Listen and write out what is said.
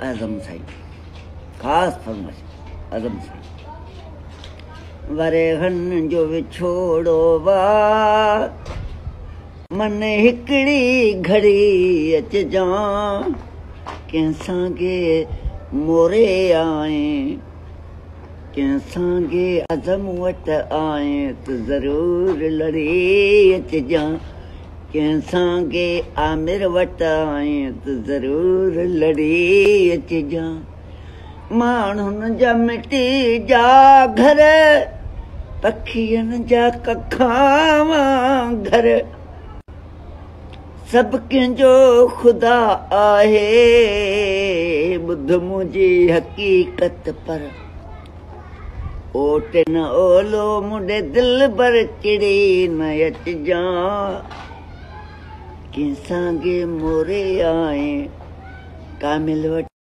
आज़म साईं ख़ासि फरमाइश आज़म साईं वरे हन जो विछोड़ो वा मन हिकड़ी घड़ी अचजां कंहिंसां गे मोरे आए कंहिंसां गे आज़म वटि आए त ज़रूर लड़ी अचजां कंहिंसां गे आमिर वटि आए त ज़रूर लड़ी अचजां माण्हुनि जा मिटी जा घर पखियुनि जा कखां वांगर सभु कंहिंजो ख़ुदा आहे ॿुध मुंहिंजी हक़ीक़त पर ओट न ओलो मुंडे दिल भर चिड़ी न अचजां कंहिंसां गे मोरे आए कामिल वटि